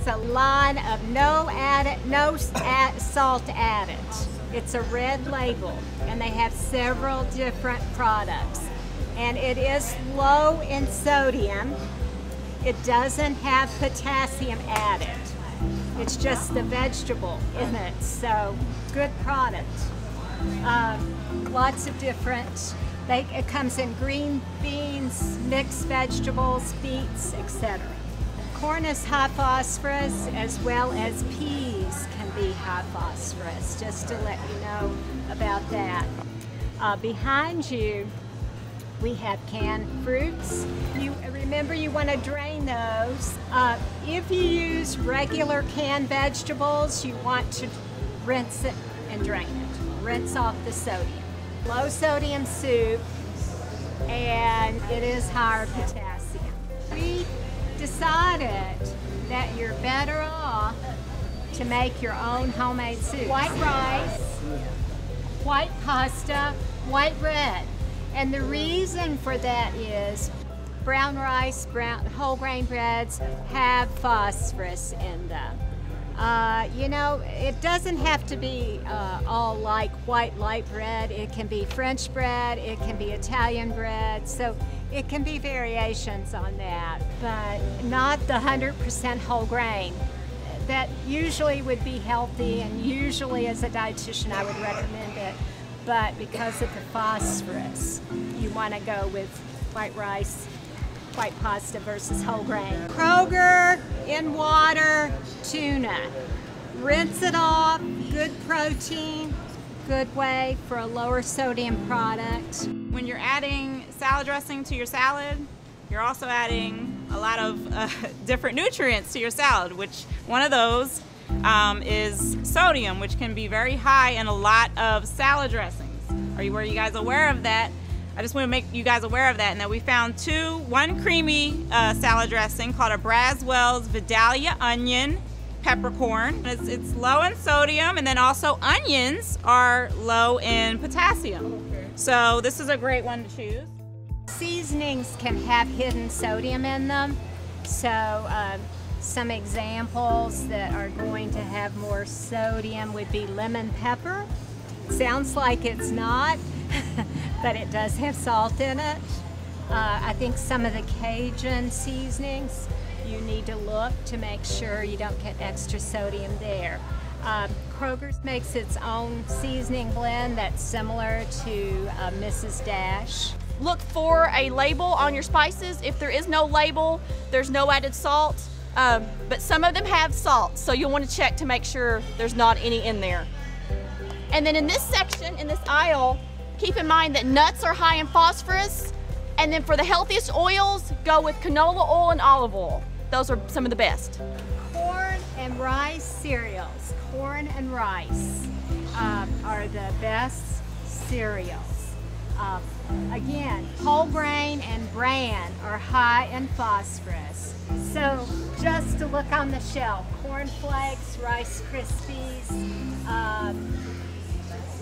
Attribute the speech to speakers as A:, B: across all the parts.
A: is a line of no salt added. It's a red label, and they have several different products. And it is low in sodium. It doesn't have potassium added. It's just the vegetable in it, so good product. Lots of different, it comes in green beans, mixed vegetables, beets, etc. Corn is high phosphorus, as well as peas can be high phosphorus, just to let you know about that. Behind you, we have canned fruits. Remember, you want to drain those. If you use regular canned vegetables, you want to rinse it and drain it. Rinse off the sodium. Low sodium soup, and it is higher potassium. We decided that you're better off to make your own homemade soup. White rice, white pasta, white bread. And the reason for that is brown rice, whole grain breads have phosphorus in them. You know, it doesn't have to be all like white light bread. It can be French bread, it can be Italian bread, so it can be variations on that, but not the 100% whole grain. That usually would be healthy, and usually as a dietitian I would recommend it, but because of the phosphorus, you want to go with white rice, white pasta versus whole grain. Kroger in water tuna. Rinse it off, good protein, good way for a lower sodium product.
B: When you're adding salad dressing to your salad, you're also adding a lot of different nutrients to your salad, which one of those is sodium, which can be very high in a lot of salad dressings. Were you guys aware of that? I just want to make you guys aware of that, and that we found one creamy salad dressing called a Braswell's Vidalia Onion Peppercorn. It's low in sodium, and then also onions are low in potassium. So this is a great one to choose.
A: Seasonings can have hidden sodium in them, so some examples that are going to have more sodium would be lemon pepper. Sounds like it's not, but it does have salt in it. I think some of the Cajun seasonings, you need to look to make sure you don't get extra sodium there. Kroger's makes its own seasoning blend that's similar to Mrs. Dash.
C: Look for a label on your spices. If there is no label, there's no added salt, but some of them have salt, so you'll want to check to make sure there's not any in there. And then in this section, in this aisle, keep in mind that nuts are high in phosphorus, and then for the healthiest oils, go with canola oil and olive oil. Those are some of the best.
A: Corn and rice cereals. Corn and rice are the best cereals. Again, whole grain and bran are high in phosphorus. So just to look on the shelf, Corn Flakes, Rice Krispies,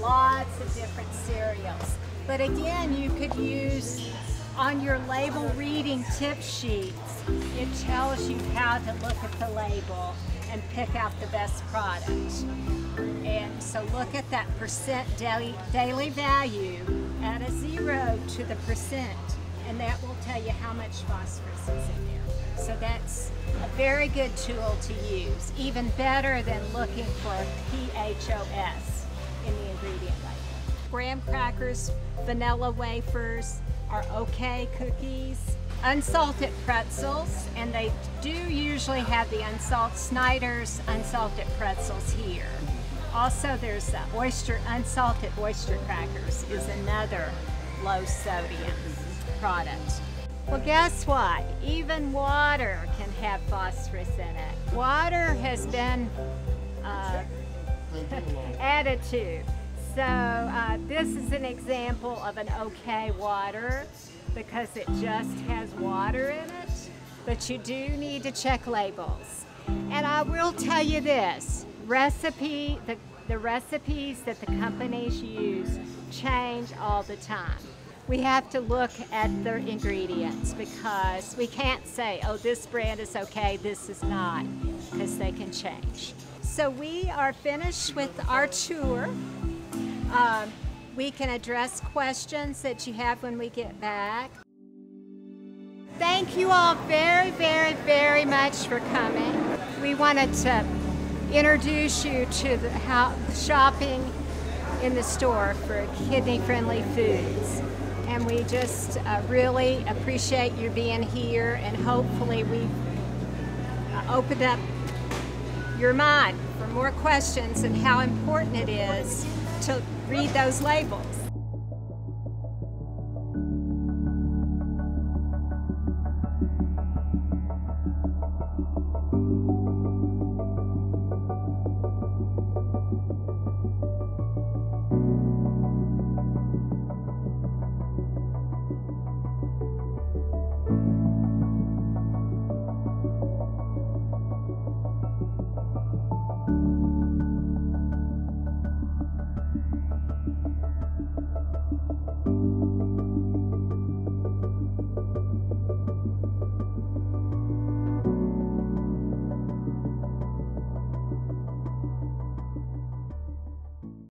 A: lots of different cereals. But again, you could use on your label reading tip sheets, it tells you how to look at the label and pick out the best product. And so look at that percent daily value, add a 0 to the percent, and that will tell you how much phosphorus is in there. So that's a very good tool to use, even better than looking for PHOS in the ingredient label. Graham crackers, vanilla wafers are okay cookies. Unsalted pretzels, and they do usually have the Snyder's unsalted pretzels here. Also, there's unsalted oyster crackers is another low sodium product. Well, guess what? Even water can have phosphorus in it. Water has been added to. So this is an example of an okay water because it just has water in it, but you do need to check labels. And I will tell you this, the recipes that the companies use change all the time. we have to look at the ingredients because we can't say, oh, this brand is okay, this is not, because they can change. So we are finished with our tour. We can address questions that you have when we get back. Thank you all very, very, very much for coming. We wanted to introduce you to shopping in the store for kidney-friendly foods. And we just really appreciate you being here, and hopefully we've opened up your mind for more questions and how important it is to read those labels.